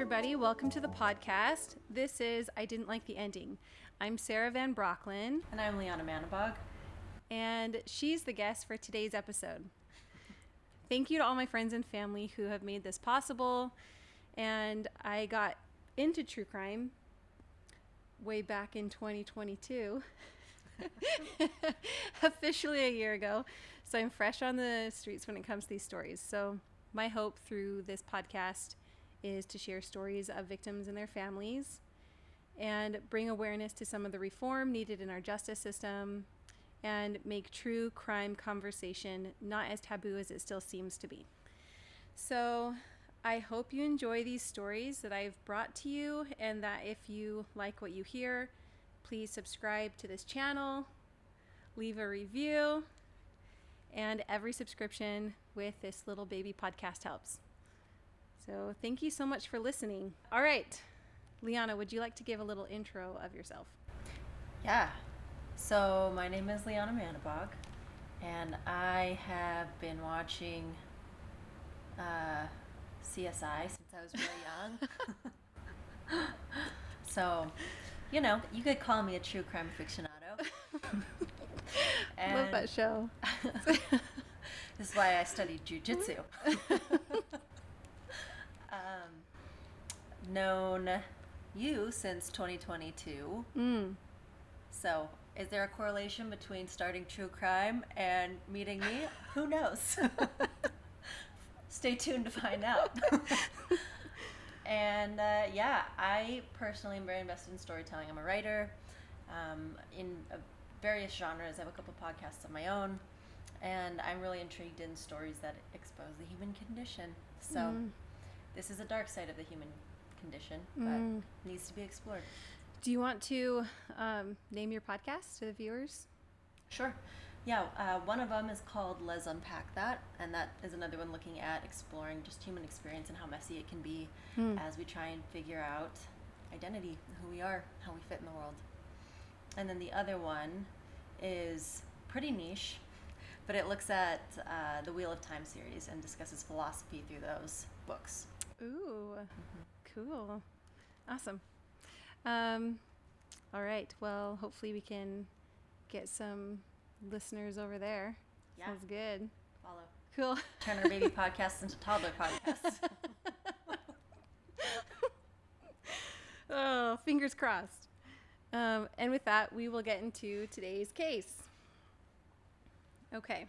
everybody. Welcome to the podcast. This is I Didn't Like the Ending. I'm Sara Van Brocklin. And I'm Lianna Manabog. And she's the guest for today's episode. Thank you to all my friends and family who have made this possible. And I got into true crime way back in 2022. Officially a year ago. So I'm fresh on the streets when it comes to these stories. So my hope through this podcast is to share stories of victims and their families and bring awareness to some of the reform needed in our justice system and make true crime conversation not as taboo as it still seems to be. So I hope you enjoy these stories that I've brought to you, and that if you like what you hear, please subscribe to this channel, leave a review, and every subscription with this little baby podcast helps. So thank you so much for listening. All right, Lianna, would you like to give a little intro of yourself? Yeah. So my name is Lianna Manabog, and I have been watching CSI since I was really young. So, you know, you could call me a true crime aficionado. Love that show. This is why I studied jiu-jitsu. Known you since 2022. So, is there a correlation between starting true crime and meeting me? Who knows? Stay tuned to find out. And I personally am very invested in storytelling. I'm a writer in various genres. I have a couple podcasts of my own, and I'm really intrigued in stories that expose the human condition. So this is a dark side of the human condition, but needs to be explored. Do you want to name your podcast to the viewers? Sure. Yeah, one of them is called Let's Unpack That, and that is another one looking at exploring just human experience and how messy it can be as we try and figure out identity, who we are, how we fit in the world. And then the other one is pretty niche, but it looks at the Wheel of Time series and discusses philosophy through those books. Ooh, cool. Awesome. All right. Well, hopefully we can get some listeners over there. Yeah. Sounds good. Follow. Cool. Turn our baby podcasts into toddler podcasts. Oh, fingers crossed. And with that, we will get into today's case. Okay.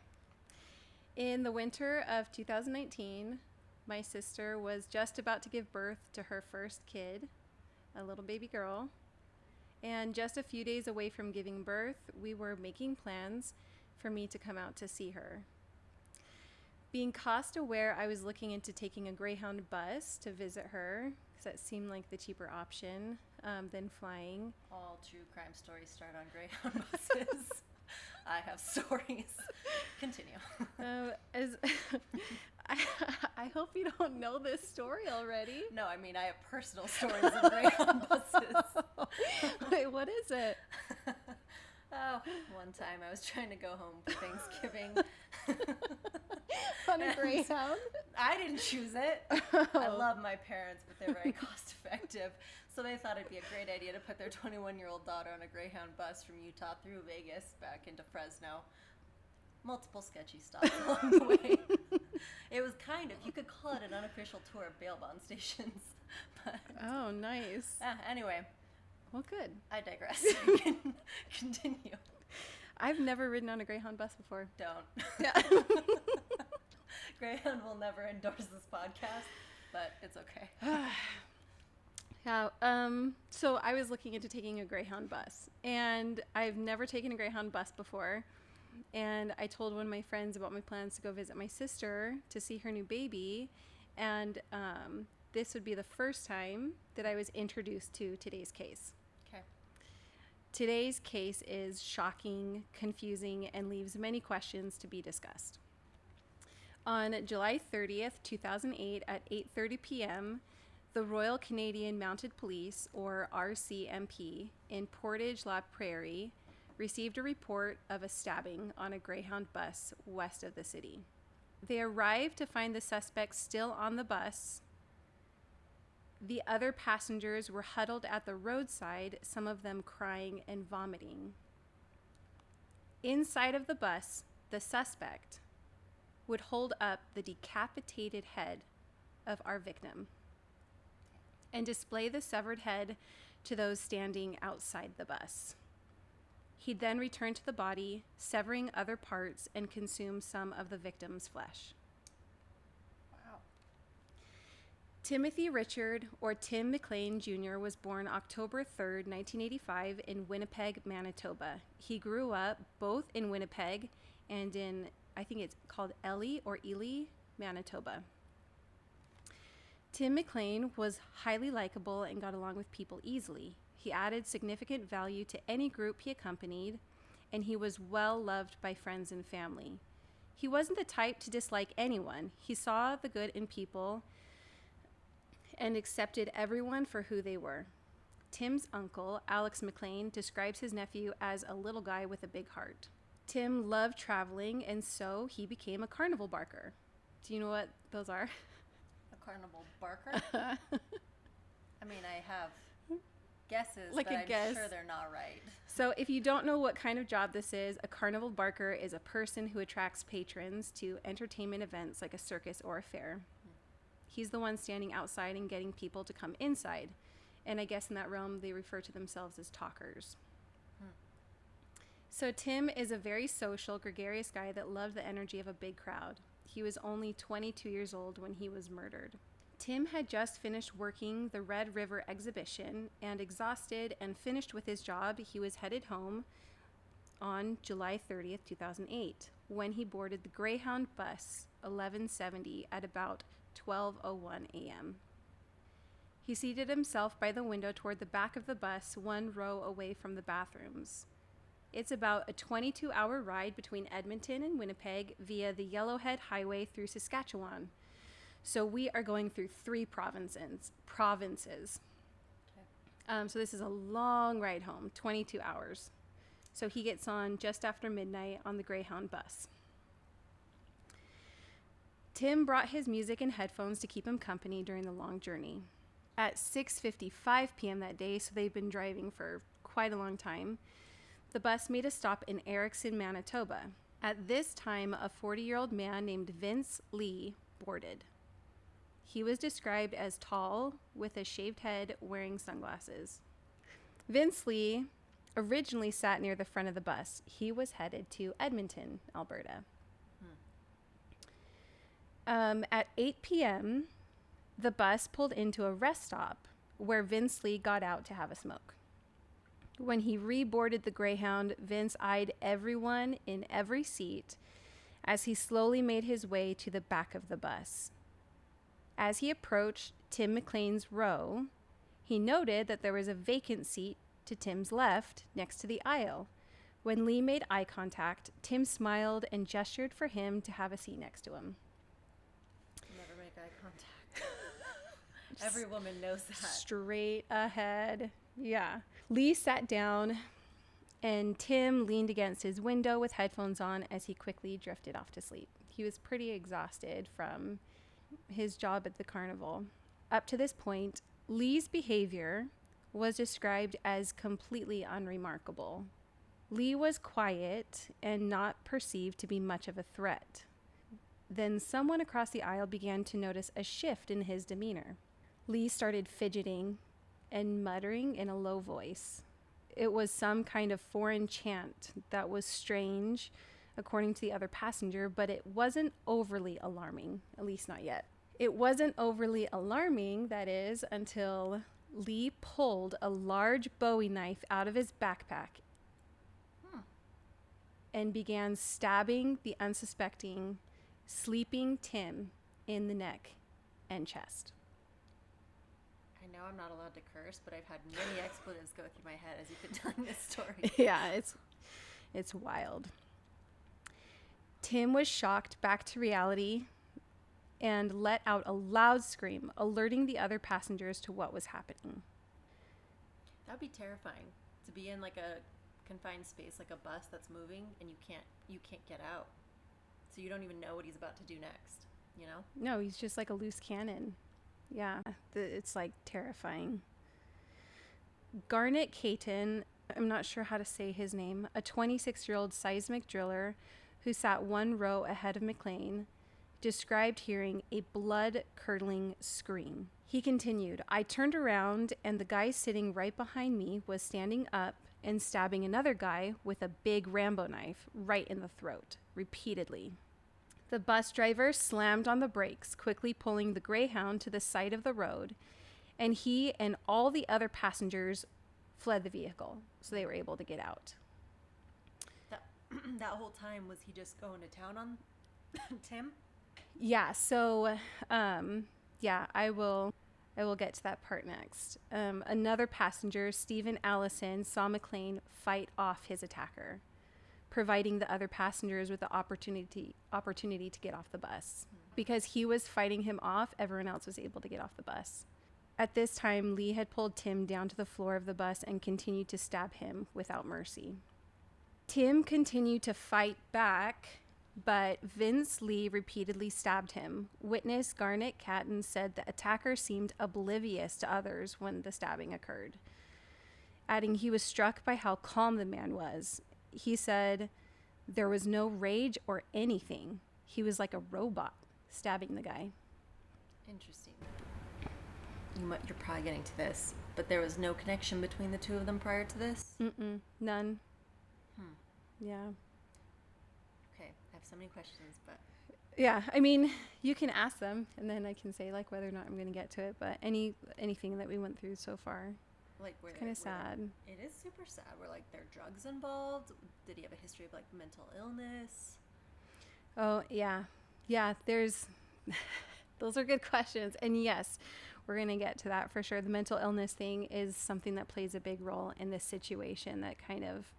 In the winter of 2019, my sister was just about to give birth to her first kid, a little baby girl. And just a few days away from giving birth, we were making plans for me to come out to see her. Being cost aware, I was looking into taking a Greyhound bus to visit her, because that seemed like the cheaper option than flying. All true crime stories start on Greyhound buses. I have stories. Continue. I hope you don't know this story already. No, I mean, I have personal stories of Greyhound buses. Wait, what is it? Oh, one time I was trying to go home for Thanksgiving. On a Greyhound? I didn't choose it. I love my parents, but they're very cost effective. So they thought it'd be a great idea to put their 21-year-old daughter on a Greyhound bus from Utah through Vegas back into Fresno. Multiple sketchy stops along the way. It was kind of, you could call it an unofficial tour of bail bond stations. But, oh, nice. Anyway. Well, good. I digress. You can continue. I've never ridden on a Greyhound bus before. Don't. Yeah. Greyhound will never endorse this podcast, but it's okay. Yeah. So I was looking into taking a Greyhound bus, and I've never taken a Greyhound bus before. And I told one of my friends about my plans to go visit my sister to see her new baby, and this would be the first time that I was introduced to today's case. Okay. Today's case is shocking, confusing, and leaves many questions to be discussed. On July 30th, 2008 at 8:30 p.m., the Royal Canadian Mounted Police, or RCMP, in Portage la Prairie received a report of a stabbing on a Greyhound bus west of the city. They arrived to find the suspect still on the bus The other passengers were huddled at the roadside, some of them crying and vomiting. Inside of the bus, the suspect would hold up the decapitated head of our victim and display the severed head to those standing outside the bus. He'd then return to the body, severing other parts, and consume some of the victim's flesh. Wow. Timothy Richard, or Tim McLean Jr., was born October 3rd, 1985 in Winnipeg, Manitoba. He grew up both in Winnipeg and in, I think it's called Ely, Manitoba. Tim McLean was highly likable and got along with people easily. He added significant value to any group he accompanied, and he was well loved by friends and family. He wasn't the type to dislike anyone. He saw the good in people and accepted everyone for who they were. Tim's uncle, Alex McLean, describes his nephew as a little guy with a big heart. Tim loved traveling, and so he became a carnival barker. Do you know what those are? A carnival barker? I mean, I have guesses, like but a I'm guess. sure they're not right. So if you don't know what kind of job this is, a carnival barker is a person who attracts patrons to entertainment events like a circus or a fair. He's the one standing outside and getting people to come inside. And I guess in that realm, they refer to themselves as talkers. So Tim is a very social, gregarious guy that loved the energy of a big crowd. He was only 22 years old when he was murdered. Tim had just finished working the Red River exhibition, and exhausted and finished with his job, he was headed home on July 30th, 2008, when he boarded the Greyhound bus 1170 at about 12:01 a.m. He seated himself by the window toward the back of the bus, one row away from the bathrooms. It's about a 22-hour ride between Edmonton and Winnipeg via the Yellowhead Highway through Saskatchewan. So we are going through 3 provinces. Okay. So this is a long ride home, 22 hours. So he gets on just after midnight on the Greyhound bus. Tim brought his music and headphones to keep him company during the long journey. At 6:55 p.m. that day, so they've been driving for quite a long time, the bus made a stop in Erickson, Manitoba. At this time, a 40-year-old man named Vince Lee boarded. He was described as tall, with a shaved head, wearing sunglasses. Vince Lee originally sat near the front of the bus. He was headed to Edmonton, Alberta. At 8 p.m., the bus pulled into a rest stop where Vince Lee got out to have a smoke. When he reboarded the Greyhound, Vince eyed everyone in every seat as he slowly made his way to the back of the bus. As he approached Tim McLean's row, he noted that there was a vacant seat to Tim's left next to the aisle. When Lee made eye contact, Tim smiled and gestured for him to have a seat next to him. Never make eye contact. Every woman knows that. Straight ahead. Yeah. Lee sat down, and Tim leaned against his window with headphones on as he quickly drifted off to sleep. He was pretty exhausted from his job at the carnival. Up to this point, Lee's behavior was described as completely unremarkable. Lee was quiet and not perceived to be much of a threat. Then someone across the aisle began to notice a shift in his demeanor. Lee started fidgeting and muttering in a low voice. It was some kind of foreign chant that was strange, according to the other passenger, but it wasn't overly alarming, at least not yet. It wasn't overly alarming, that is, until Lee pulled a large Bowie knife out of his backpack and began stabbing the unsuspecting, sleeping Tim in the neck and chest. I know I'm not allowed to curse, but I've had many expletives go through my head as you've been telling this story. Yeah, it's wild. Tim was shocked back to reality and let out a loud scream, alerting the other passengers to what was happening. That would be terrifying, to be in like a confined space, like a bus that's moving, and you can't get out. So you don't even know what he's about to do next, you know? No, he's just like a loose cannon. Yeah, it's like terrifying. Garnet Caton, I'm not sure how to say his name, a 26-year-old seismic driller who sat one row ahead of McLean, described hearing a blood-curdling scream. He continued, I turned around and the guy sitting right behind me was standing up and stabbing another guy with a big Rambo knife right in the throat, repeatedly. The bus driver slammed on the brakes, quickly pulling the Greyhound to the side of the road, and he and all the other passengers fled the vehicle, so they were able to get out. That whole time, was he just going to town on Tim? Yeah, so, I will get to that part next. Another passenger, Stephen Allison, saw McLean fight off his attacker, providing the other passengers with the opportunity to get off the bus. Because he was fighting him off, everyone else was able to get off the bus. At this time, Lee had pulled Tim down to the floor of the bus and continued to stab him without mercy. Tim continued to fight back, but Vince Lee repeatedly stabbed him. Witness Garnet Caton said the attacker seemed oblivious to others when the stabbing occurred, adding he was struck by how calm the man was. He said there was no rage or anything. He was like a robot stabbing the guy. Interesting. You're probably getting to this, but there was no connection between the two of them prior to this? None. Yeah. Okay, I have so many questions, but... Yeah, I mean, you can ask them, and then I can say, like, whether or not I'm going to get to it, but anything that we went through so far, like, it's kind of sad. It is super sad. Were, like, there drugs involved? Did he have a history of, like, mental illness? Oh, yeah. Yeah, there's... Those are good questions, and yes, we're going to get to that for sure. The mental illness thing is something that plays a big role in this situation that kind of...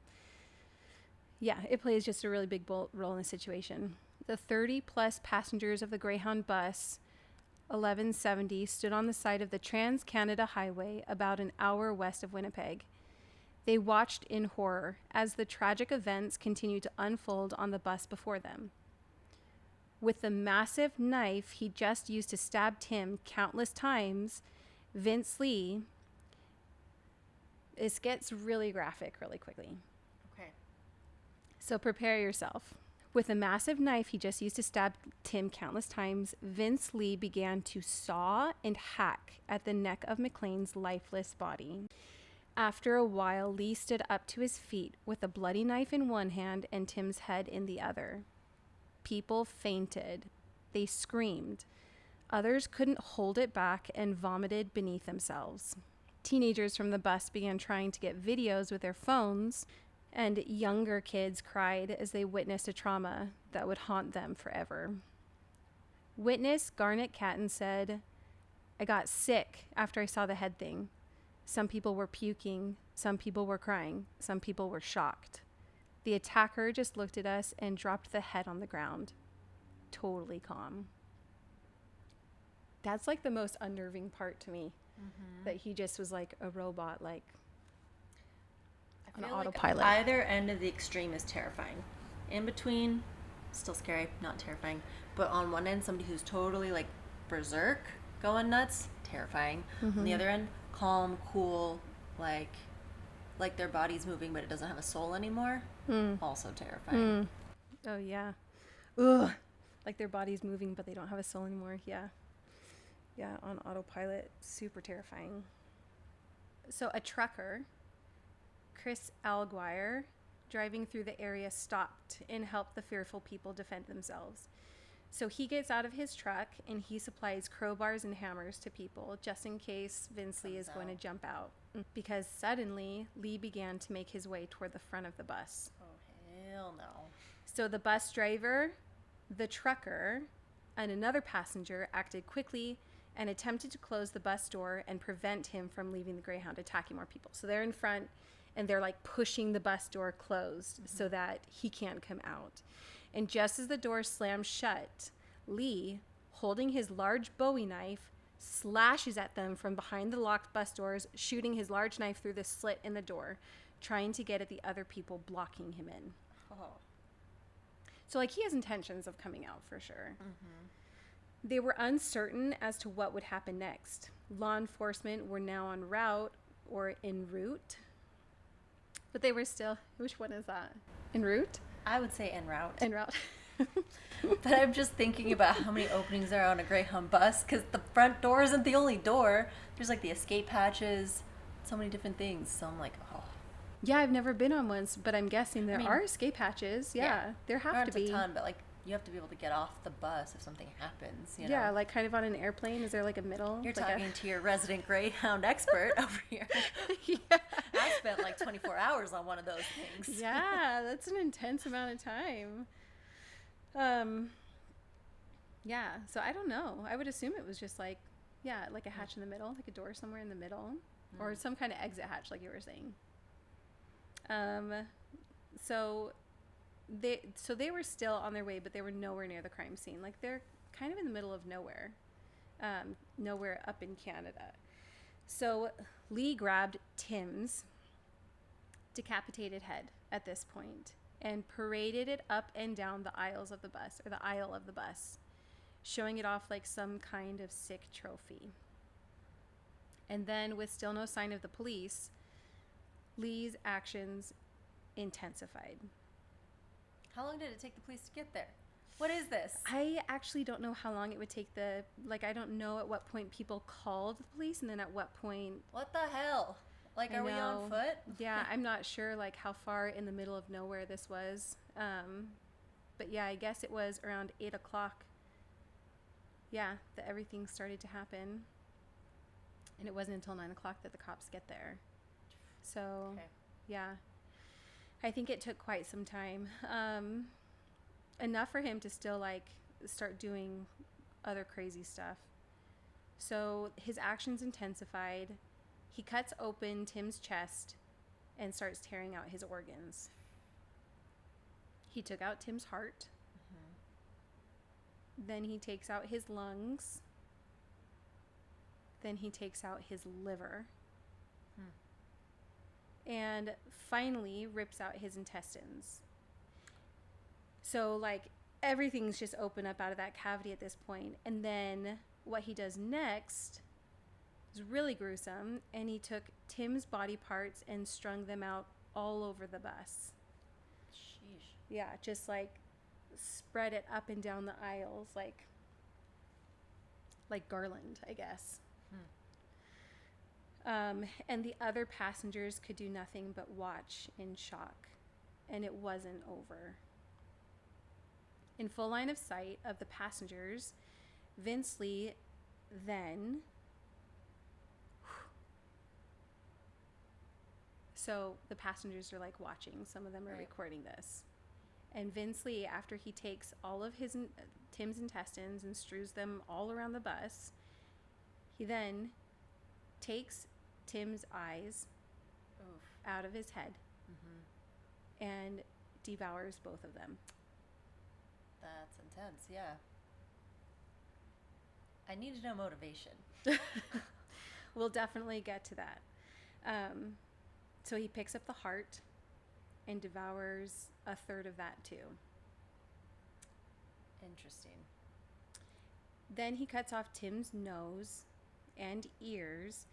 Yeah, it plays just a really big role in the situation. The 30-plus passengers of the Greyhound bus 1170 stood on the side of the Trans-Canada Highway about an hour west of Winnipeg. They watched in horror as the tragic events continued to unfold on the bus before them. With the massive knife he just used to stab Tim countless times, Vince Lee... This gets really graphic really quickly. Okay. So prepare yourself. With a massive knife he just used to stab Tim countless times, Vince Lee began to saw and hack at the neck of McLean's lifeless body. After a while, Lee stood up to his feet with a bloody knife in one hand and Tim's head in the other. People fainted. They screamed. Others couldn't hold it back and vomited beneath themselves. Teenagers from the bus began trying to get videos with their phones, and younger kids cried as they witnessed a trauma that would haunt them forever. Witness Garnet Caton said, I got sick after I saw the head thing. Some people were puking, some people were crying, some people were shocked. The attacker just looked at us and dropped the head on the ground. Totally calm. That's like the most unnerving part to me. That he just was like a robot, like on autopilot. Like either end of the extreme is terrifying. In between, still scary, not terrifying. But on one end, somebody who's totally like berserk, going nuts, terrifying. On the other end, calm, cool, like their body's moving but it doesn't have a soul anymore. Also terrifying. Oh yeah. Ugh. Like their body's moving but they don't have a soul anymore. Yeah. Yeah, on autopilot. Super terrifying. So a trucker, Chris Alguire, driving through the area, stopped and helped the fearful people defend themselves. So he gets out of his truck and he supplies crowbars and hammers to people just in case Vince Lee is going to jump out. Because suddenly, Lee began to make his way toward the front of the bus. Oh, hell no. So the bus driver, the trucker, and another passenger acted quickly and attempted to close the bus door and prevent him from leaving the Greyhound, attacking more people. So they're in front and they're like pushing the bus door closed so that he can't come out. And just as the door slams shut, Lee, holding his large Bowie knife, slashes at them from behind the locked bus doors, shooting his large knife through the slit in the door, trying to get at the other people blocking him in. Oh. So like he has intentions of coming out for sure. They were uncertain as to what would happen next. Law enforcement were now en route or en route. But they were still, which one is that? En route? I would say en route. En route. But I'm just thinking about how many openings there are on a Greyhound bus, because the front door isn't the only door. There's like the escape hatches, so many different things. So I'm like, oh. Yeah, I've never been on one, but I'm guessing there are escape hatches. Yeah, there have to be. A ton, but like you have to be able to get off the bus if something happens. You know? Yeah, like kind of on an airplane. Is there like a middle? You're like talking to your resident Greyhound expert over here. Yeah. I spent like 24 hours on one of those things. Yeah, that's an intense amount of time. Yeah, so I don't know. I would assume it was just like, like a hatch in the middle, like a door somewhere in the middle, or some kind of exit hatch, like you were saying. So they were still on their way, but they were nowhere near the crime scene. Like they're kind of in the middle of nowhere, nowhere up in Canada. So Lee grabbed Tim's decapitated head at this point and paraded it up and down the aisles of the bus, or the aisle of the bus, showing it off like some kind of sick trophy. And then, with still no sign of the police, Lee's actions intensified. How long did it take the police to get there? What is this? I actually don't know how long it would take I don't know at what point people called the police, and then at what point... What the hell? Like, are we on foot? Yeah, I'm not sure, like, how far in the middle of nowhere this was. But yeah, I guess it was around 8 o'clock. Yeah, that everything started to happen. And it wasn't until 9 o'clock that the cops get there. So, yeah. I think it took quite some time. Enough for him to still, like, start doing other crazy stuff. So his actions intensified. He cuts open Tim's chest and starts tearing out his organs. He took out Tim's heart. Then he takes out his lungs. Then he takes out his liver. And finally rips out his intestines. So, like, everything's just open up out of that cavity at this point. And then what he does next is really gruesome. And he took Tim's body parts and strung them out all over the bus. Sheesh. Yeah, just like spread it up and down the aisles like garland, I guess. And the other passengers could do nothing but watch in shock. And it wasn't over. In full line of sight of the passengers, Vince Lee then... So the passengers are like watching. Some of them are recording this. And Vince Lee, after he takes all of Tim's intestines and strews them all around the bus, he then takes Tim's eyes out of his head and devours both of them. That's intense, yeah. I need to know motivation. We'll definitely get to that. So he picks up the heart and devours a third of that too. Interesting. Then he cuts off Tim's nose and ears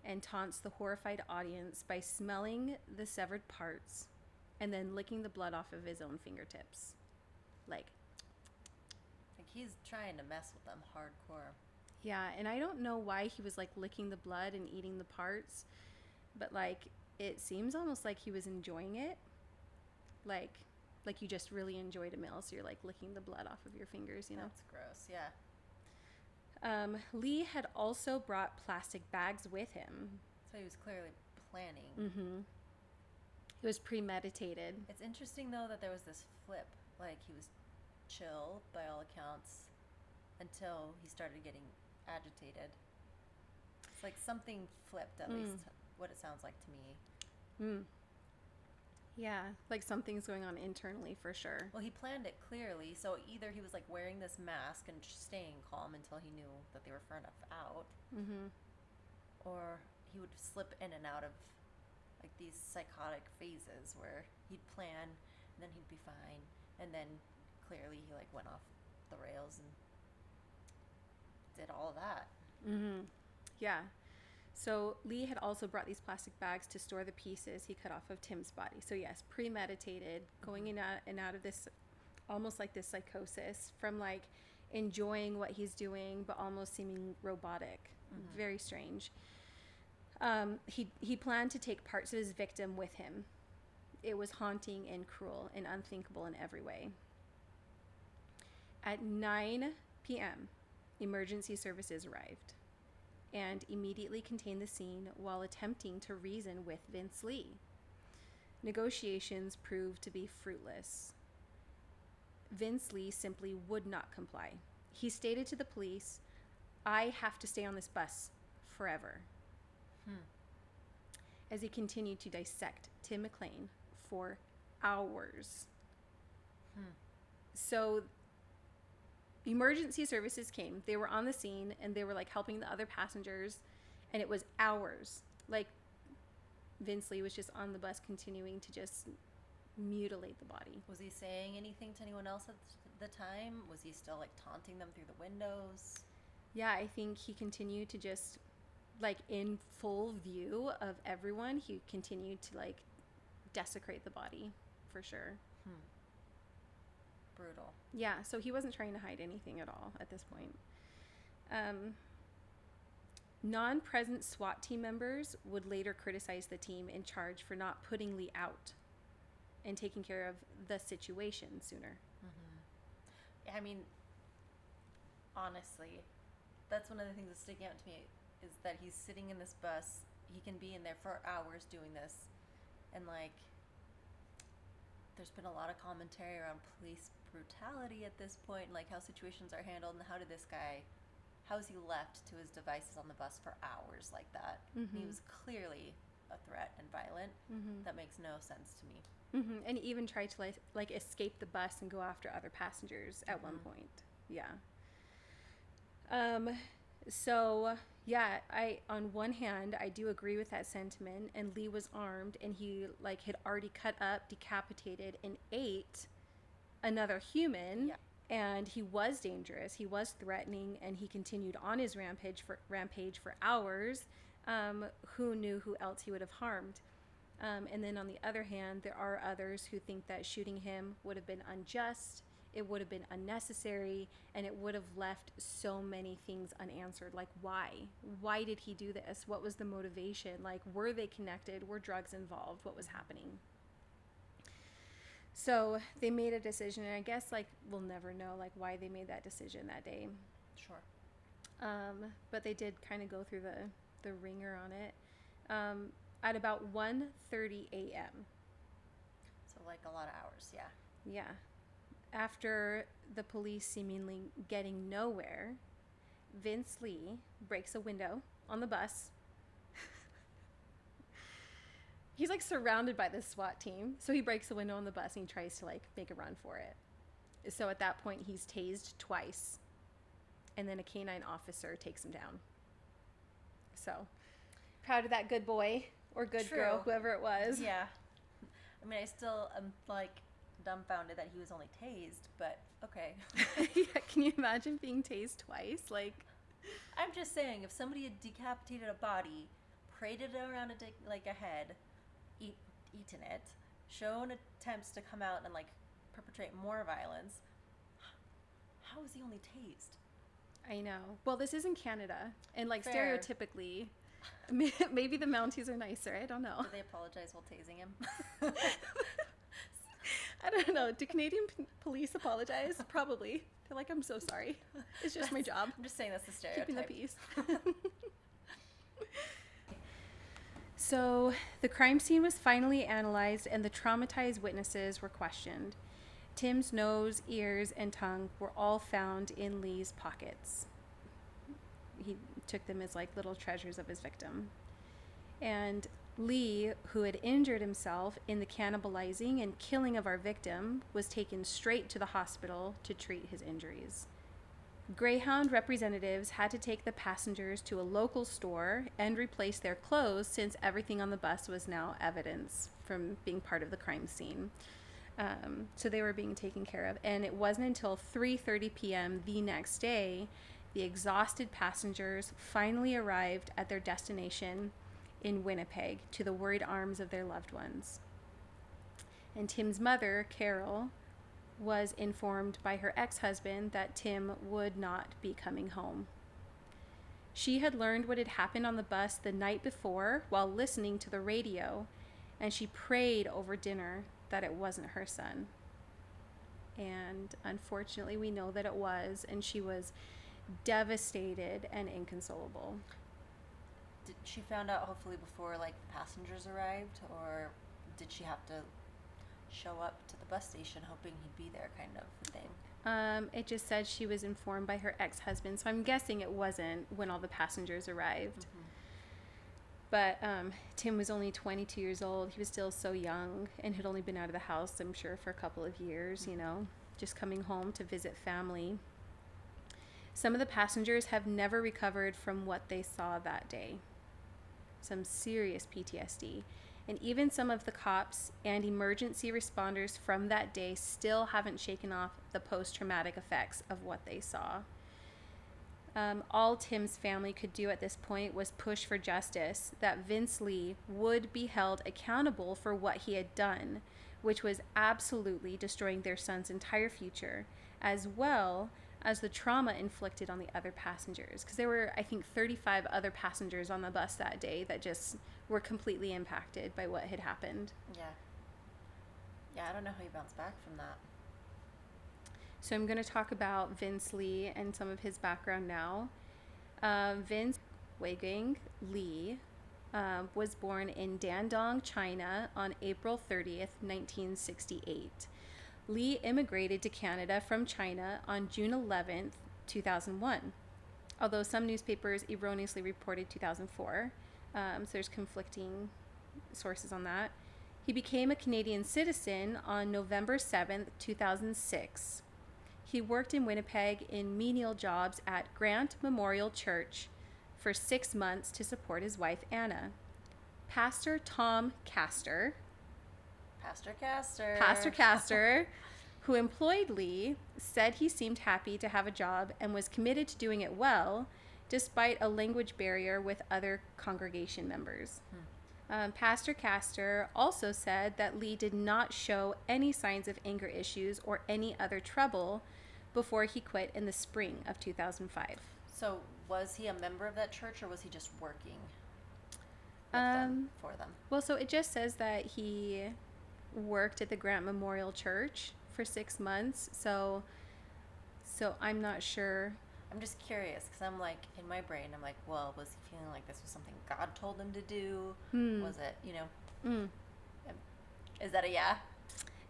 and taunts the horrified audience by smelling the severed parts and then licking the blood off of his own fingertips. Like he's trying to mess with them hardcore. Yeah, and I don't know why he was like licking the blood and eating the parts, but like it seems almost like he was enjoying it. Like you just really enjoyed a meal, so you're like licking the blood off of your fingers, you know? That's gross, yeah. Lee had also brought plastic bags with him. So he was clearly planning. It was premeditated. It's interesting, though, that there was this flip. Like, he was chill, by all accounts, until he started getting agitated. It's like something flipped, at least what it sounds like to me. Yeah, like something's going on internally for sure. Well, he planned it clearly, so either he was like wearing this mask and just staying calm until he knew that they were far enough out, or he would slip in and out of like these psychotic phases where he'd plan and then he'd be fine, and then clearly he like went off the rails and did all of that. Mm-hmm. Yeah. So Lee had also brought these plastic bags to store the pieces he cut off of Tim's body. So yes, premeditated, going in and out of this, almost like this psychosis from like enjoying what he's doing, but almost seeming robotic. Mm-hmm. Very strange. He planned to take parts of his victim with him. It was haunting and cruel and unthinkable in every way. At 9 p.m., emergency services arrived and immediately contained the scene while attempting to reason with Vince Lee. Negotiations proved to be fruitless. Vince Lee simply would not comply. He stated to the police, "I have to stay on this bus forever." As he continued to dissect Tim McLean for hours. So emergency services came. They were on the scene and they were like helping the other passengers, and it was hours. Like Vince Lee was just on the bus continuing to just mutilate the body. Was he saying anything to anyone else at the time? Was he still like taunting them through the windows? Yeah, I think he continued to just, like, in full view of everyone, he continued to like desecrate the body for sure. Brutal. Yeah, so he wasn't trying to hide anything at all at this point. Non-present SWAT team members would later criticize the team in charge for not putting Lee out and taking care of the situation sooner. I mean, honestly, that's one of the things that's sticking out to me is that he's sitting in this bus. He can be in there for hours doing this. And, like, there's been a lot of commentary around police brutality at this point, like how situations are handled, and how is he left to his devices on the bus for hours like that? He was clearly a threat and violent. That makes no sense to me. And he even tried to like escape the bus and go after other passengers at one point. Yeah. So yeah, on one hand, I do agree with that sentiment, and Lee was armed and he like had already cut up, decapitated, and ate another human. Yeah. And he was dangerous, he was threatening, and he continued on his rampage for hours. Who knew who else he would have harmed? And then on the other hand, there are others who think that shooting him would have been unjust, it would have been unnecessary, and it would have left so many things unanswered. Like, why? Why did he do this? What was the motivation? Like, were they connected? Were drugs involved? What was happening? So they made a decision, and I guess, like, we'll never know, like, why they made that decision that day. Sure. But they did kind of go through the ringer on it. At about 1:30 a.m. So, like, a lot of hours, yeah. Yeah. After the police seemingly getting nowhere, Vince Lee breaks a window on the bus. He's like surrounded by this SWAT team. So he breaks the window on the bus and he tries to like make a run for it. So at that point, he's tased twice. And then a canine officer takes him down. So proud of that good boy or good girl, whoever it was. Yeah. I mean, I still am like dumbfounded that he was only tased, but okay. Yeah, can you imagine being tased twice? Like, I'm just saying, if somebody had decapitated a body, paraded it around a head, eaten it, shown attempts to come out and like perpetrate more violence, how is he only tased? I know. Well, this is in Canada, and like Fair. Stereotypically, maybe the Mounties are nicer. I don't know. Do they apologize while tasing him? I don't know. Do Canadian police apologize? Probably. They're like, I'm so sorry. It's just my job. I'm just saying that's the stereotype. Keeping the peace. So the crime scene was finally analyzed and the traumatized witnesses were questioned. Tim's nose, ears, and tongue were all found in Lee's pockets. He took them as like little treasures of his victim. And Lee, who had injured himself in the cannibalizing and killing of our victim, was taken straight to the hospital to treat his injuries. Greyhound representatives had to take the passengers to a local store and replace their clothes since everything on the bus was now evidence from being part of the crime scene. So they were being taken care of. And it wasn't until 3:30 p.m. the next day the exhausted passengers finally arrived at their destination in Winnipeg to the worried arms of their loved ones. And Tim's mother, Carol, was informed by her ex-husband that Tim would not be coming home. She had learned what had happened on the bus the night before while listening to the radio, and she prayed over dinner that it wasn't her son. And unfortunately, we know that it was, and she was devastated and inconsolable. Did she found out hopefully before like passengers arrived, or did she have to show up to the bus station hoping he'd be there, kind of thing? It just said she was informed by her ex-husband, so I'm guessing it wasn't when all the passengers arrived. But Tim was only 22 years old. He was still so young and had only been out of the house, I'm sure, for a couple of years, you know, just coming home to visit family. Some of the passengers have never recovered from what they saw that day. Some serious PTSD. And even some of the cops and emergency responders from that day still haven't shaken off the post-traumatic effects of what they saw. All Tim's family could do at this point was push for justice, that Vince Lee would be held accountable for what he had done, which was absolutely destroying their son's entire future, as well as the trauma inflicted on the other passengers. Because there were, I think, 35 other passengers on the bus that day that just were completely impacted by what had happened. Yeah, I don't know how you bounce back from that. So I'm going to talk about Vince Lee and some of his background now. Vince Weiging Lee was born in Dandong, China on April 30th, 1968. Lee immigrated to Canada from China on June 11th, 2001, although some newspapers erroneously reported 2004. So there's conflicting sources on that. He became a Canadian citizen on November 7th, 2006. He worked in Winnipeg in menial jobs at Grant Memorial Church for 6 months to support his wife, Anna. Pastor Tom Castor, who employed Lee, said he seemed happy to have a job and was committed to doing it well, despite a language barrier with other congregation members. Pastor Castor also said that Lee did not show any signs of anger issues or any other trouble before he quit in the spring of 2005. So was he a member of that church, or was he just working with them, for them? Well, so it just says that he worked at the Grant Memorial Church for 6 months. So I'm not sure. I'm just curious, because I'm like, in my brain, I'm like, well, was he feeling like this was something God told him to do? Was it, you know? Is that a yeah?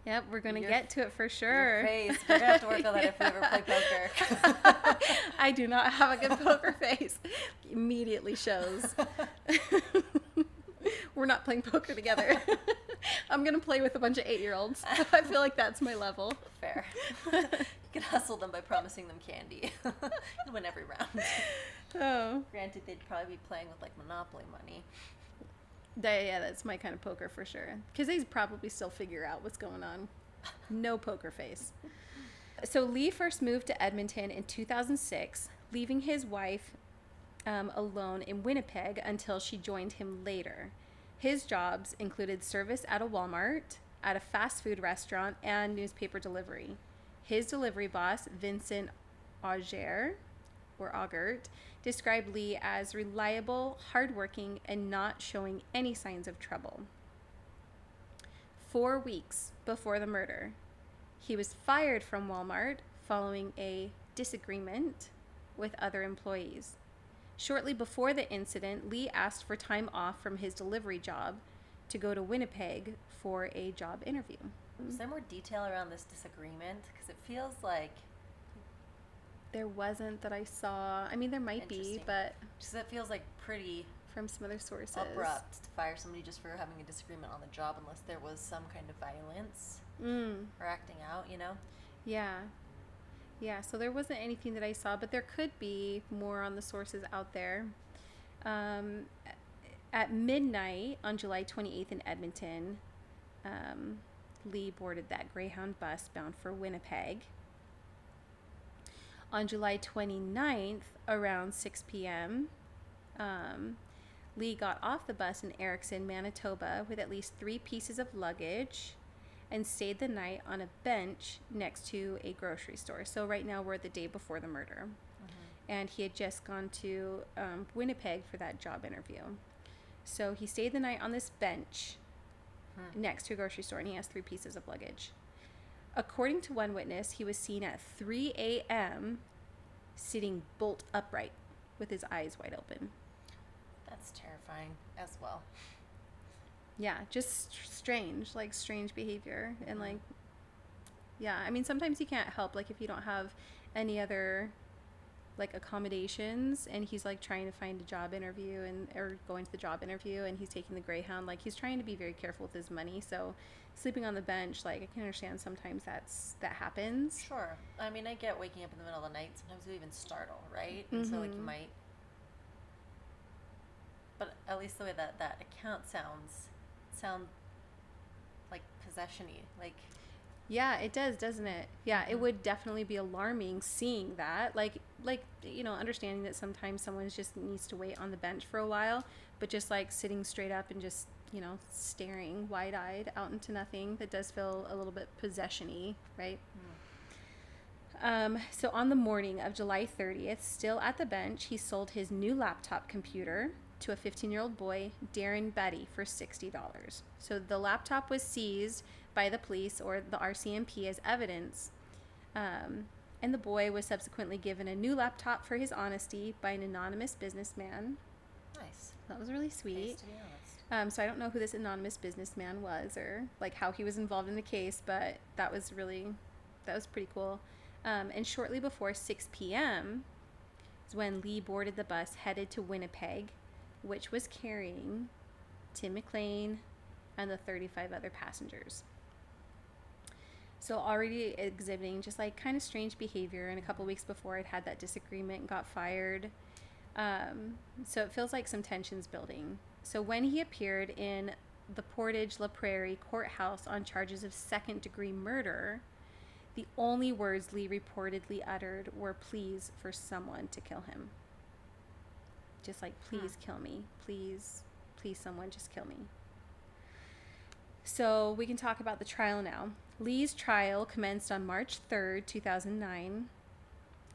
Yep, we're going to get to it for sure. Your face. We're going to have to work on that if we ever play poker. I do not have a good poker face. Immediately shows. We're not playing poker together. I'm going to play with a bunch of 8-year-olds. I feel like that's my level. Fair. You can hustle them by promising them candy. You'll win every round. Oh. Granted, they'd probably be playing with like Monopoly money. Yeah, that's my kind of poker for sure. Because they probably still figure out what's going on. No poker face. So Lee first moved to Edmonton in 2006, leaving his wife alone in Winnipeg until she joined him later. His jobs included service at a Walmart, at a fast food restaurant, and newspaper delivery. His delivery boss, Vincent Augert, described Lee as reliable, hardworking, and not showing any signs of trouble. 4 weeks before the murder, he was fired from Walmart following a disagreement with other employees. Shortly before the incident, Lee asked for time off from his delivery job to go to Winnipeg for a job interview. Is there more detail around this disagreement? Because it feels like... There wasn't that I saw. I mean, there might be, but... Because it feels like pretty... From some other sources. Abrupt to fire somebody just for having a disagreement on the job, unless there was some kind of violence or acting out, you know? Yeah, so there wasn't anything that I saw, but there could be more on the sources out there. At midnight on July 28th in Edmonton, Lee boarded that Greyhound bus bound for Winnipeg. On July 29th, around 6 p.m., Lee got off the bus in Erickson, Manitoba, with at least 3 pieces of luggage and stayed the night on a bench next to a grocery store. So right now we're the day before the murder. And he had just gone to Winnipeg for that job interview. So he stayed the night on this bench next to a grocery store, and he has 3 pieces of luggage. According to one witness, he was seen at 3 a.m. sitting bolt upright with his eyes wide open. That's terrifying as well. Yeah, just strange behavior. And like, yeah, I mean, sometimes you can't help, like, if you don't have any other like accommodations, and he's like trying to find a job interview or going to the job interview, and he's taking the Greyhound, like he's trying to be very careful with his money. So sleeping on the bench, like I can understand sometimes that happens. Sure. I mean, I get waking up in the middle of the night. Sometimes you even startle, right? And so like you might, but at least the way that account sound like possession-y, like. Yeah, it does, doesn't it? Yeah, it would definitely be alarming seeing that. Like, you know, understanding that sometimes someone just needs to wait on the bench for a while, but just like sitting straight up and just, you know, staring wide-eyed out into nothing, that does feel a little bit possession-y, right? So on the morning of July 30th, still at the bench, he sold his new laptop computer to a 15-year-old boy, Darren Betty, for $60. So the laptop was seized by the police, or the RCMP, as evidence. And the boy was subsequently given a new laptop for his honesty by an anonymous businessman. Nice. That was really sweet. Nice, to be honest. So I don't know who this anonymous businessman was, or like how he was involved in the case, but that was pretty cool. And shortly before 6 p.m. is when Lee boarded the bus headed to Winnipeg, which was carrying Tim McLean and the 35 other passengers. So already exhibiting just like kind of strange behavior, and a couple weeks before I'd had that disagreement and got fired. So it feels like some tension's building. So when he appeared in the Portage La Prairie courthouse on charges of second-degree murder, the only words Lee reportedly uttered were pleas for someone to kill him. Just like, please kill me. Please, someone just kill me. So we can talk about the trial now. Lee's trial commenced on March 3rd, 2009,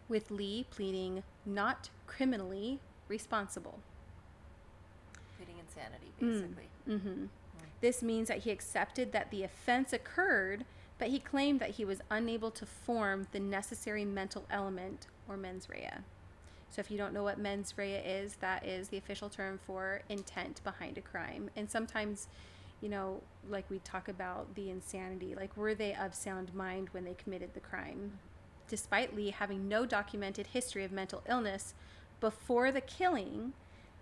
with Lee pleading not criminally responsible. Pleading insanity, basically. This means that he accepted that the offense occurred, but he claimed that he was unable to form the necessary mental element, or mens rea. So if you don't know what mens rea is, that is the official term for intent behind a crime. And sometimes, you know, like we talk about the insanity, like were they of sound mind when they committed the crime? Despite Lee having no documented history of mental illness before the killing,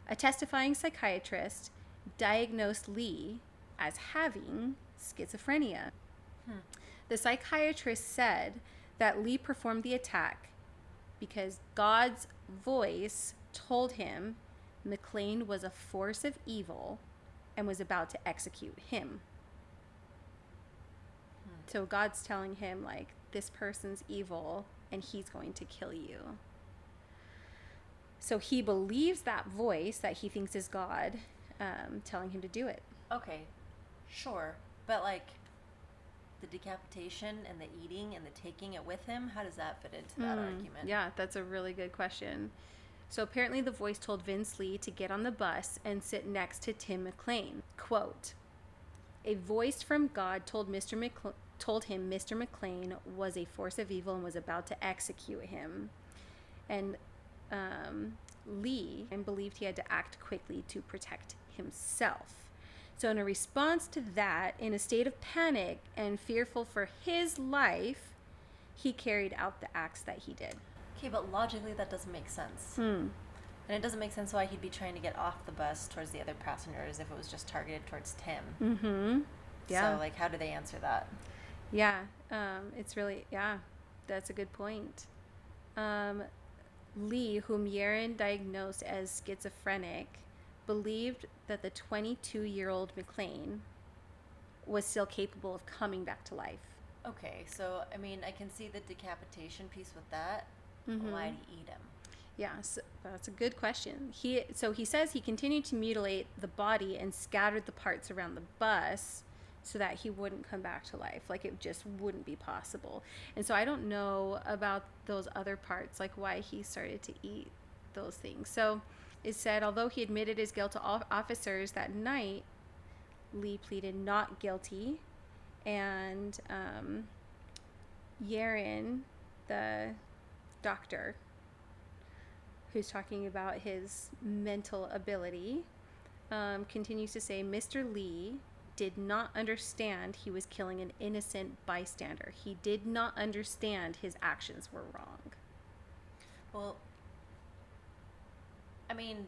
a testifying psychiatrist diagnosed Lee as having schizophrenia. The psychiatrist said that Lee performed the attack because God's voice told him McLean was a force of evil and was about to execute him. So God's telling him, like, this person's evil and he's going to kill you. So he believes that voice that he thinks is God telling him to do it. Okay, sure. But, like, the decapitation and the eating and the taking it with him, how does that fit into that argument? Yeah, that's a really good question. So apparently the voice told Vince Lee to get on the bus and sit next to Tim McLean. Quote, a voice from God told him Mr. McLean was a force of evil and was about to execute him. And Lee believed he had to act quickly to protect himself. So in a response to that, in a state of panic and fearful for his life, he carried out the acts that he did. Okay, but logically that doesn't make sense. And it doesn't make sense why he'd be trying to get off the bus towards the other passengers if it was just targeted towards Tim. Yeah. So, like, how do they answer that? Yeah, it's really, that's a good point. Lee, whom Yaron diagnosed as schizophrenic, believed that the 22-year-old McLean was still capable of coming back to life. Okay, so, I mean, I can see the decapitation piece with that. Why did he eat him? Yeah, so that's a good question. He says he continued to mutilate the body and scattered the parts around the bus so that he wouldn't come back to life. Like, it just wouldn't be possible. And so I don't know about those other parts, like why he started to eat those things. So it said, although he admitted his guilt to all officers that night, Lee pleaded not guilty. And Yaren, the doctor who's talking about his mental ability, continues to say Mr. Lee did not understand he was killing an innocent bystander. He did not understand his actions were wrong. Well, I mean,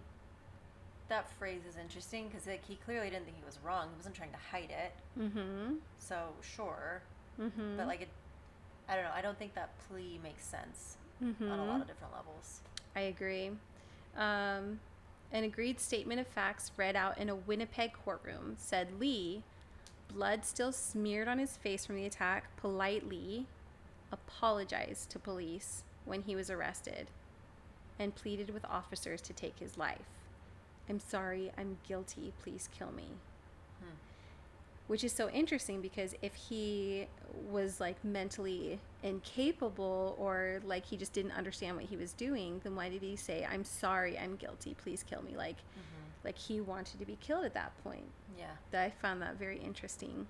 that phrase is interesting because like, he clearly didn't think he was wrong. He wasn't trying to hide it. Mm-hmm. So, sure. Mm-hmm. But, like, I don't know. I don't think that plea makes sense on a lot of different levels. I agree. An agreed statement of facts read out in a Winnipeg courtroom said Lee, blood still smeared on his face from the attack, politely apologized to police when he was arrested and pleaded with officers to take his life. I'm sorry, I'm guilty, please kill me. Which is so interesting because if he was like mentally incapable or like he just didn't understand what he was doing, then why did he say, I'm sorry, I'm guilty, please kill me? Like he wanted to be killed at that point. Yeah. I found that very interesting.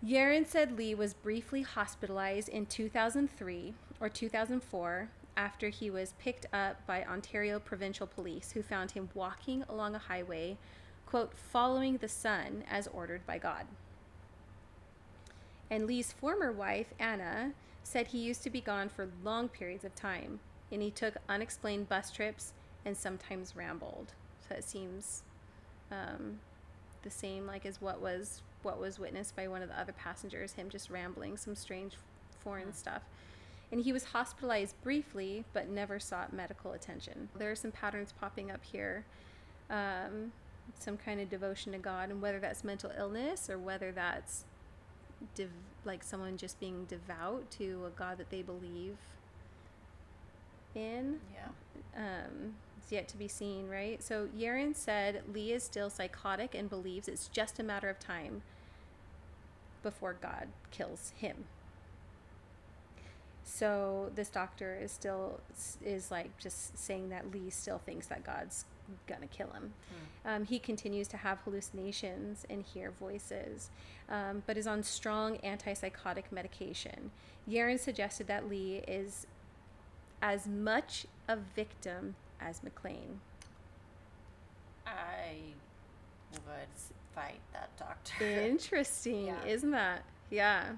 Yaren said Lee was briefly hospitalized in 2003 or 2004 after he was picked up by Ontario Provincial Police, who found him walking along a highway, quote, following the sun as ordered by God. And Lee's former wife, Anna, said he used to be gone for long periods of time, and he took unexplained bus trips and sometimes rambled. So it seems the same like as what was witnessed by one of the other passengers, him just rambling some strange foreign stuff. And he was hospitalized briefly, but never sought medical attention. There are some patterns popping up here. Some kind of devotion to God, and whether that's mental illness or whether that's like someone just being devout to a God that they believe in. It's yet to be seen, right? So Yaren said Lee is still psychotic and believes it's just a matter of time before God kills him. So this doctor is like just saying that Lee still thinks that God's gonna kill him. He continues to have hallucinations and hear voices, but is on strong antipsychotic medication. Yaren suggested that Lee is as much a victim as McLean. I would fight that doctor. Interesting, isn't that? Yeah.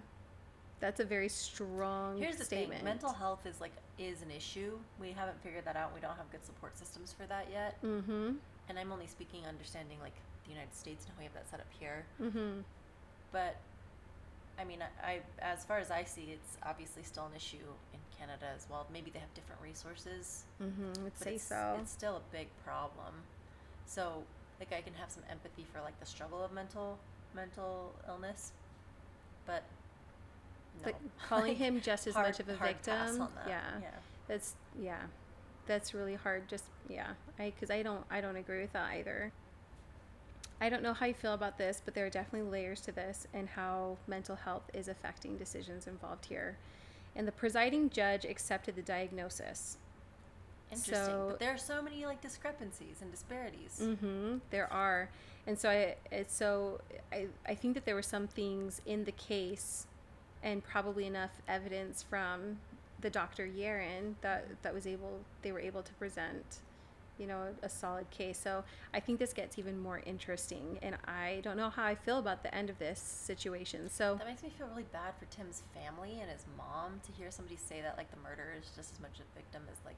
That's a very strong Here's the statement. thing. Mental health is an issue. We haven't figured that out. We don't have good support systems for that yet. Mm-hmm. And I'm only speaking understanding like the United States and how we have that set up here. Mm-hmm. But I mean, I as far as I see, it's obviously still an issue in Canada as well. Maybe they have different resources. Mm-hmm. I'd say so. It's still a big problem. So like I can have some empathy for like the struggle of mental illness, but no. Like calling him just as much of a victim. That's really hard. Just because I don't agree with that either. I don't know how you feel about this, but there are definitely layers to this and how mental health is affecting decisions involved here. And the presiding judge accepted the diagnosis. Interesting, but there are so many like discrepancies and disparities. Mm-hmm, there are, and so I think that there were some things in the case, and probably enough evidence from the Dr. Yaren that they were able to present, a solid case. So I think this gets even more interesting, and I don't know how I feel about the end of this situation. So that makes me feel really bad for Tim's family and his mom to hear somebody say that like the murderer is just as much a victim as like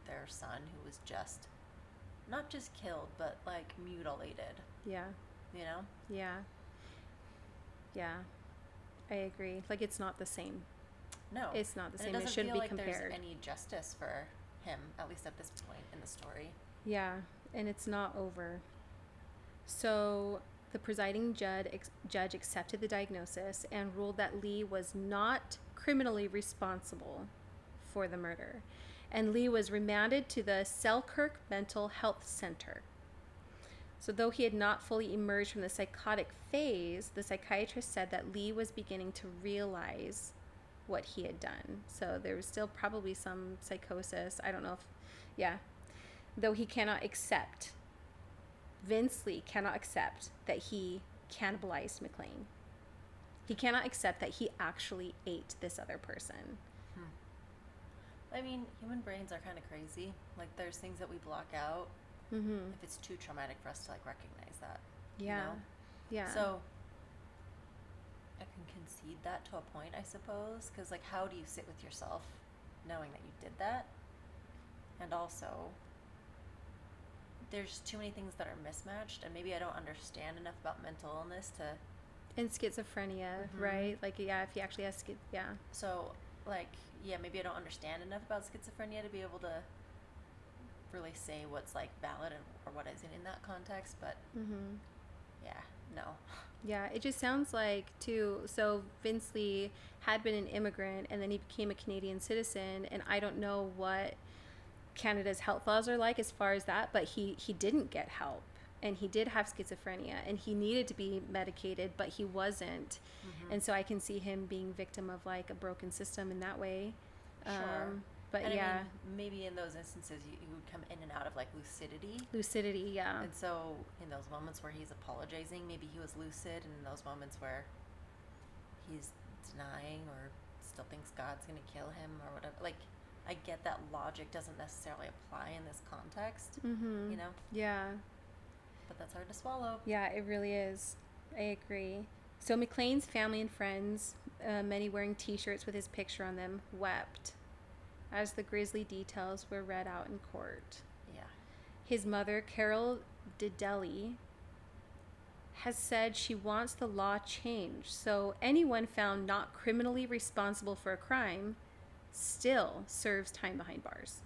their son, who was just not just killed but like mutilated. Yeah. I agree. Like, it's not the same. No, it's not the same. It shouldn't feel be like compared. There's any justice for him, at least at this point in the story. Yeah, and it's not over. So the presiding judge accepted the diagnosis and ruled that Lee was not criminally responsible for the murder. And Lee was remanded to the Selkirk Mental Health Center. So though he had not fully emerged from the psychotic phase, the psychiatrist said that Lee was beginning to realize what he had done. So there was still probably some psychosis. I don't know if, yeah. Though he cannot accept, Vince Lee cannot accept that he cannibalized McLean. He cannot accept that he actually ate this other person. I mean, human brains are kind of crazy. Like, there's things that we block out if it's too traumatic for us to, like, recognize that. Yeah. You know? Yeah. So, I can concede that to a point, I suppose. Because, like, how do you sit with yourself knowing that you did that? And also, there's too many things that are mismatched. And maybe I don't understand enough about mental illness to... And schizophrenia, right? Like, yeah, if he actually has So, like, yeah, maybe I don't understand enough about schizophrenia to be able to really say what's, like, valid or what isn't in that context. But, yeah, no. Yeah, it just sounds like, too, so Vince Lee had been an immigrant, and then he became a Canadian citizen, and I don't know what Canada's health laws are like as far as that, but he didn't get help. And he did have schizophrenia, and he needed to be medicated, but he wasn't. And so I can see him being victim of, like, a broken system in that way. Sure. But and yeah. I mean, maybe in those instances you would come in and out of, like, lucidity. Lucidity, yeah. And so in those moments where he's apologizing, maybe he was lucid. And in those moments where he's denying or still thinks God's going to kill him or whatever. Like, I get that logic doesn't necessarily apply in this context, you know? Yeah. But that's hard to swallow. Yeah, it really is. I agree. So McLean's family and friends, many wearing T-shirts with his picture on them, wept as the grisly details were read out in court. Yeah. His mother, Carol Didelli, has said she wants the law changed so anyone found not criminally responsible for a crime still serves time behind bars.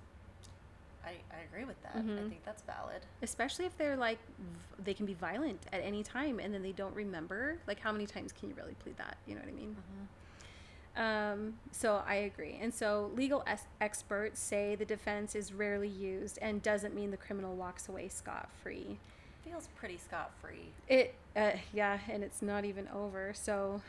I agree with that. I think that's valid. Especially if they're like, they can be violent at any time and then they don't remember. Like, how many times can you really plead that? You know what I mean? So I agree. And so legal experts say the defense is rarely used and doesn't mean the criminal walks away scot-free. Feels pretty scot-free. Yeah, and it's not even over. So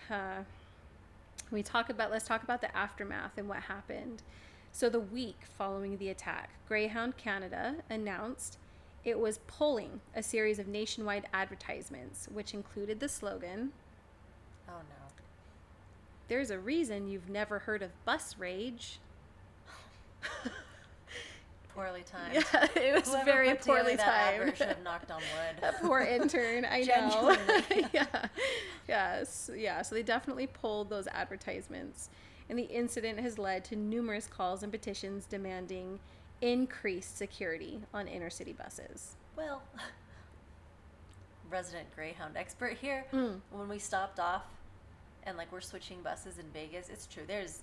let's talk about the aftermath and what happened. So the week following the attack, Greyhound Canada announced it was pulling a series of nationwide advertisements, which included the slogan, "Oh no. There's a reason you've never heard of bus rage." Poorly timed. Yeah, it was Whoever very put together poorly that timed. advert should have knocked on wood. That poor intern, I know. Yes. Yeah, so they definitely pulled those advertisements. And the incident has led to numerous calls and petitions demanding increased security on inner city buses. Well, resident Greyhound expert here. When we stopped off and, like, we're switching buses in Vegas, it's true. There's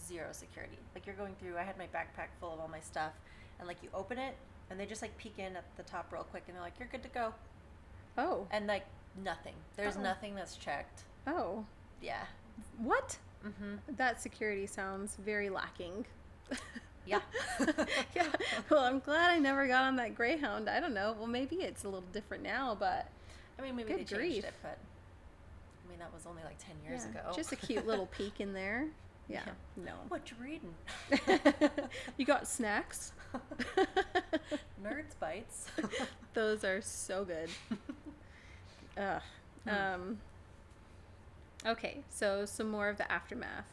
zero security. Like, you're going through, I had my backpack full of all my stuff, and, like, you open it, and they just, like, peek in at the top real quick, and they're like, you're good to go. Oh. And, like, nothing. There's nothing that's checked. Oh. Yeah. What? That security sounds very lacking. Yeah. Yeah. Well, I'm glad I never got on that Greyhound. I don't know. Well, maybe it's a little different now, but I mean, maybe good they grief. changed it, but I mean, that was only like 10 years ago. Just a cute little peek in there. Yeah. No. What you reading? You got snacks? Nerds bites. Those are so good. Okay, so some more of the aftermath.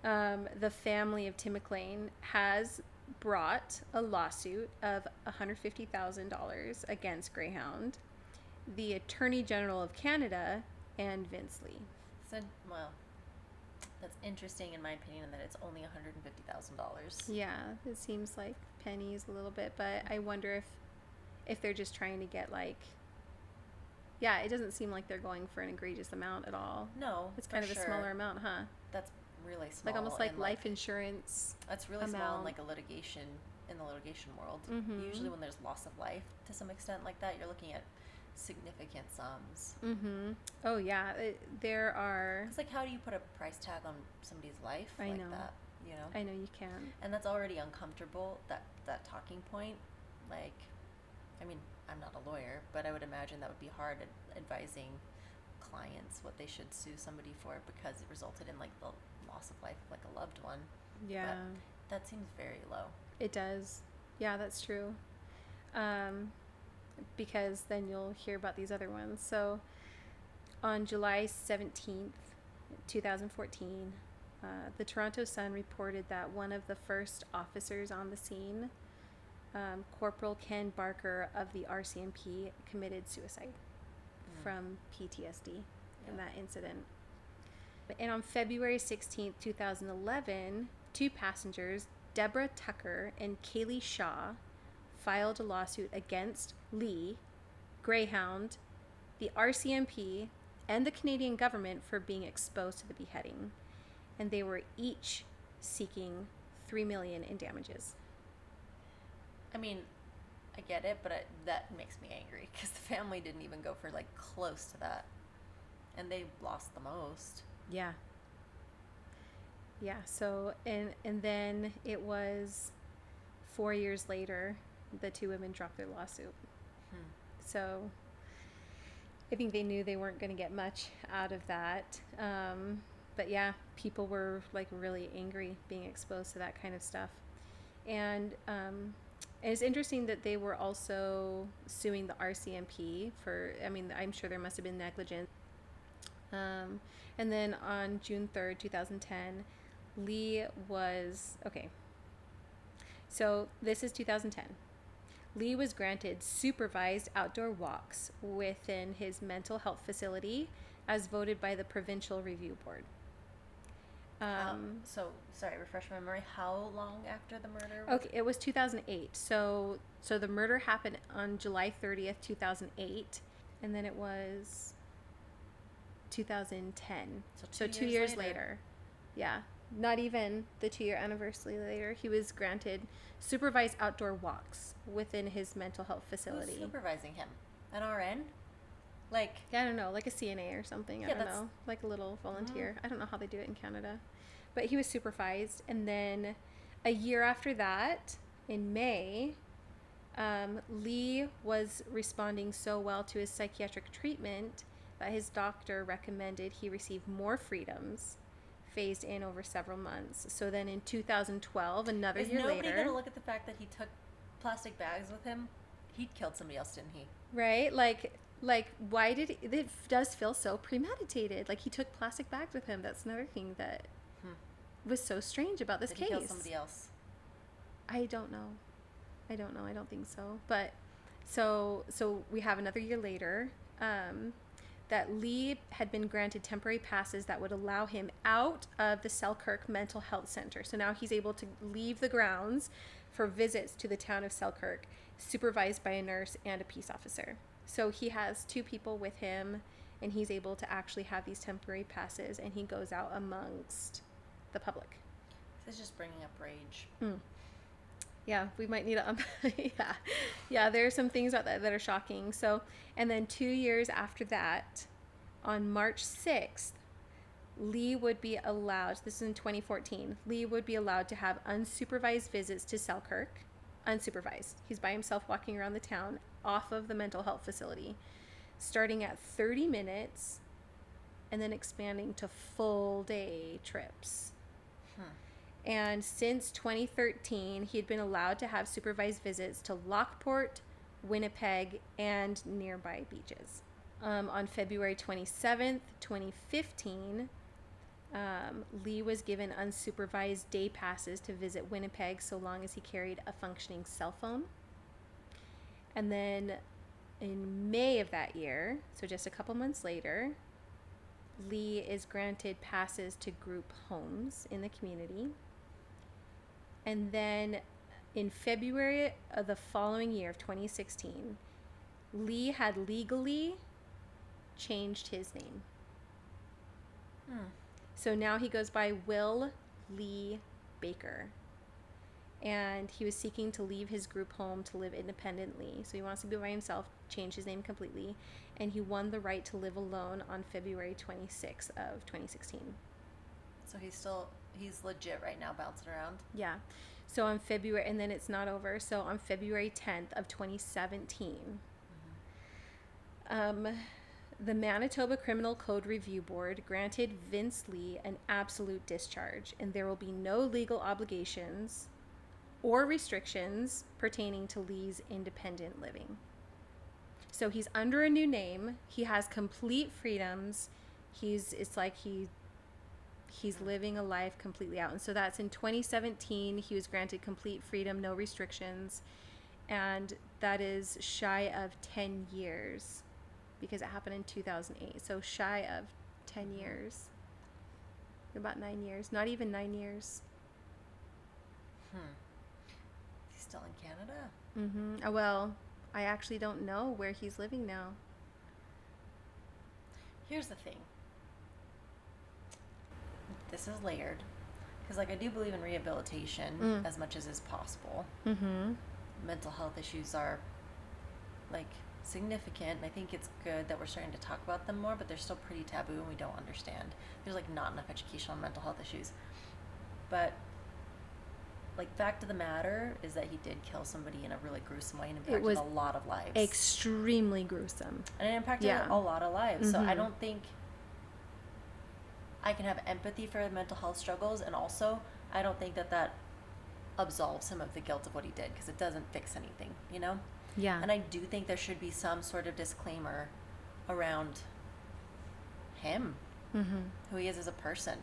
The family of Tim McLean has brought a lawsuit of $150,000 against Greyhound, the Attorney General of Canada, and Vince Lee. So, well, that's interesting in my opinion that it's only $150,000. Yeah, it seems like pennies a little bit, but I wonder if they're just trying to get, like, yeah, it doesn't seem like they're going for an egregious amount at all. No, it's kind of a smaller amount, huh? That's really small. Like almost like life insurance. That's really amount. small in like a litigation world. Usually when there's loss of life to some extent like that, you're looking at significant sums. Oh yeah, there are. It's like, how do you put a price tag on somebody's life I like know. that? you know? I know you can. And that's already uncomfortable, that talking point. Like, I mean, I'm not a lawyer, but I would imagine that would be hard advising clients what they should sue somebody for because it resulted in, like, the loss of life of, like, a loved one. Yeah. But that seems very low. It does. Yeah, that's true. Because then you'll hear about these other ones. So on July 17th, 2014, the Toronto Sun reported that one of the first officers on the scene, Corporal Ken Barker of the RCMP, committed suicide from PTSD in that incident. And on February 16th, 2011, two passengers, Deborah Tucker and Kaylee Shaw, filed a lawsuit against Lee, Greyhound, the RCMP, and the Canadian government for being exposed to the beheading. And they were each seeking $3 million in damages. I mean, I get it, but that makes me angry because the family didn't even go for, like, close to that. And they lost the most. Yeah. Yeah, so, and then it was 4 years later, the two women dropped their lawsuit. So I think they knew they weren't going to get much out of that. But yeah, people were, like, really angry being exposed to that kind of stuff. And it's interesting that they were also suing the RCMP for, I mean, I'm sure there must have been negligence. And then on June 3rd, 2010, Lee was, okay, so this is 2010. Lee was granted supervised outdoor walks within his mental health facility as voted by the Provincial Review Board. So, sorry, refresh my memory. How long after the murder? Okay, it was 2008. So the murder happened on July 30th, 2008, and then it was 2010. So 2 years later. Yeah, not even the 2-year anniversary later, he was granted supervised outdoor walks within his mental health facility. Who's supervising him? An RN? Like, yeah, I don't know, like a CNA or something. I don't know, like a little volunteer. I don't know how they do it in Canada, but he was supervised. And then a year after that, in May, Lee was responding so well to his psychiatric treatment that his doctor recommended he receive more freedoms, phased in over several months. So then in 2012, another year later... Is nobody going to look at the fact that he took plastic bags with him? He killed somebody else, didn't he? Right? Like, why did... It does feel so premeditated. Like, he took plastic bags with him. That's another thing that was so strange about this case. Did he kill somebody else? I don't know. I don't think so. But, so we have another year later... that Lee had been granted temporary passes that would allow him out of the Selkirk Mental Health Center. So now he's able to leave the grounds for visits to the town of Selkirk, supervised by a nurse and a peace officer. So he has two people with him, and he's able to actually have these temporary passes, and he goes out amongst the public. This is just bringing up rage. Yeah, we might need a... yeah, there are some things about that are shocking. So, and then 2 years after that, on March 6th, Lee would be allowed, this is in 2014, Lee would be allowed to have unsupervised visits to Selkirk. Unsupervised. He's by himself walking around the town off of the mental health facility, starting at 30 minutes and then expanding to full day trips. And since 2013, he had been allowed to have supervised visits to Lockport, Winnipeg, and nearby beaches. On February 27th, 2015, Lee was given unsupervised day passes to visit Winnipeg so long as he carried a functioning cell phone. And then in May of that year, so just a couple months later, Lee is granted passes to group homes in the community. And then in February of the following year of 2016, Lee had legally changed his name. So now he goes by Will Lee Baker. And he was seeking to leave his group home to live independently. So he wants to be by himself, change his name completely. And he won the right to live alone on February 26th of 2016. So he's still he's legit right now bouncing around. Yeah. So on February, and then it's not over. So on February 10th of 2017, the Manitoba Criminal Code Review Board granted Vince Lee an absolute discharge, and there will be no legal obligations or restrictions pertaining to Lee's independent living. So he's under a new name. He has complete freedoms. It's like he's living a life completely out. And so that's in 2017. He was granted complete freedom, no restrictions. And that is shy of 10 years because it happened in 2008. So shy of 10 years. About 9 years. Not even 9 years. He's still in Canada? Mm-hmm. Well, I actually don't know where he's living now. Here's the thing. This is layered. Because, like, I do believe in rehabilitation as much as is possible. Mm-hmm. Mental health issues are, like, significant. And I think it's good that we're starting to talk about them more, but they're still pretty taboo and we don't understand. There's, like, not enough education on mental health issues. But, like, fact of the matter is that he did kill somebody in a really gruesome way and impacted a lot of lives. Extremely gruesome. And it impacted a lot of lives. So I don't think I can have empathy for mental health struggles, and also I don't think that absolves him of the guilt of what he did, because it doesn't fix anything, you know? Yeah. And I do think there should be some sort of disclaimer around him, who he is as a person,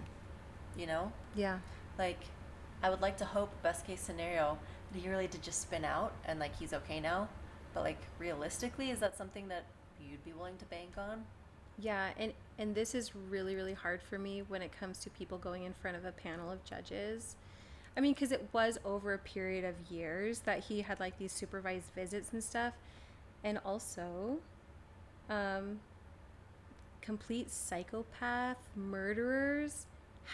you know? Yeah. Like, I would like to hope, best case scenario, that he really did just spin out and, like, he's okay now. But, like, realistically, is that something that you'd be willing to bank on? Yeah, and this is really, really hard for me when it comes to people going in front of a panel of judges. I mean, because it was over a period of years that he had, like, these supervised visits and stuff. And also, complete psychopath murderers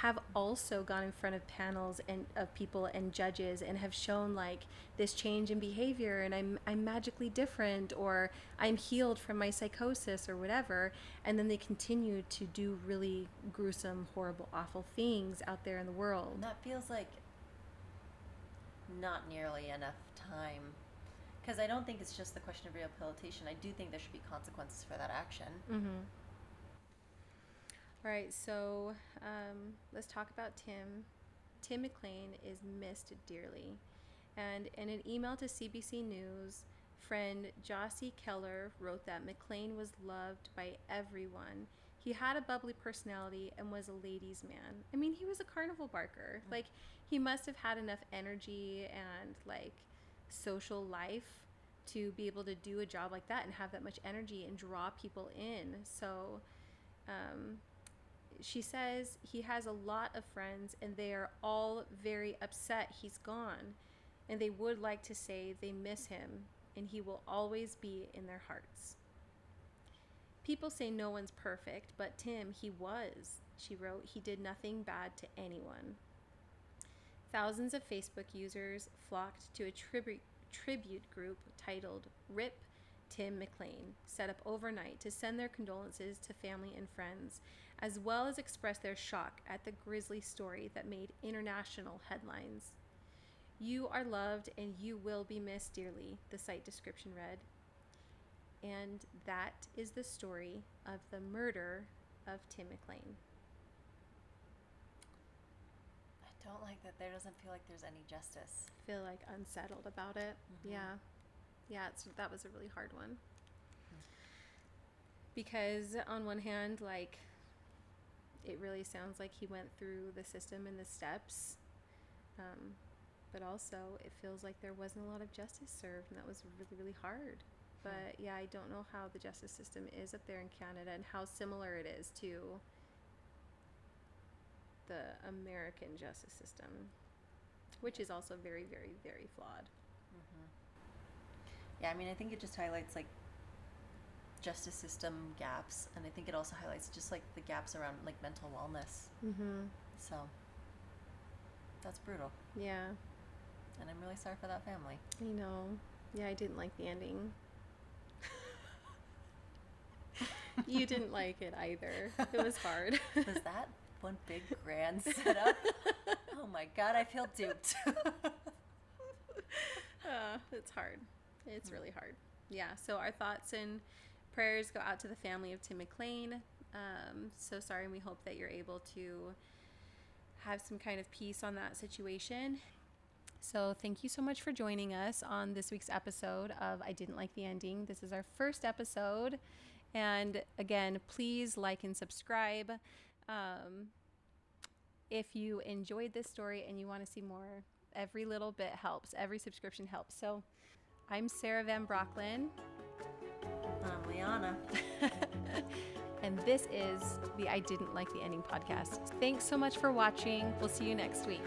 have also gone in front of panels and of people and judges and have shown, like, this change in behavior, and I'm magically different, or I'm healed from my psychosis or whatever, and then they continue to do really gruesome, horrible, awful things out there in the world. And that feels like not nearly enough time, because I don't think it's just the question of rehabilitation. I do think there should be consequences for that action. All right, so let's talk about Tim. Tim McLean is missed dearly. And in an email to CBC News, friend Jossie Keller wrote that McLean was loved by everyone. He had a bubbly personality and was a ladies' man. I mean, he was a carnival barker. Like, he must have had enough energy and, like, social life to be able to do a job like that and have that much energy and draw people in. So, she says he has a lot of friends and they are all very upset he's gone. And they would like to say they miss him and he will always be in their hearts. People say no one's perfect, but Tim, he was. She wrote, he did nothing bad to anyone. Thousands of Facebook users flocked to a tribute group titled RIP Tim McLean, set up overnight to send their condolences to family and friends, as well as express their shock at the grisly story that made international headlines. You are loved and you will be missed dearly, the site description read. And that is the story of the murder of Tim McLean. I don't like that there doesn't feel like there's any justice. I feel, like, unsettled about it. Yeah. Yeah, that was a really hard one. Because on one hand, like, it really sounds like he went through the system and the steps. But also it feels like there wasn't a lot of justice served, and that was really, really hard. But yeah, I don't know how the justice system is up there in Canada and how similar it is to the American justice system, which is also very, very, very flawed. Yeah, I mean, I think it just highlights, like, justice system gaps, and I think it also highlights just, like, the gaps around, like, mental wellness. So that's brutal. Yeah. And I'm really sorry for that family. I know. Yeah, I didn't like the ending. You didn't like it either. It was hard. Was that one big grand setup. Oh my God, I feel duped. It's hard. It's really hard. Yeah, so our thoughts and prayers go out to the family of Tim McLean. So sorry, and we hope that you're able to have some kind of peace on that situation. So thank you so much for joining us on this week's episode of I Didn't Like the Ending. This is our first episode. And again, please like and subscribe. If you enjoyed this story and you want to see more, every little bit helps. Every subscription helps. So I'm Sara Van Brocklin. I'm Lianna. And this is the I Didn't Like the Ending podcast. Thanks so much for watching. We'll see you next week.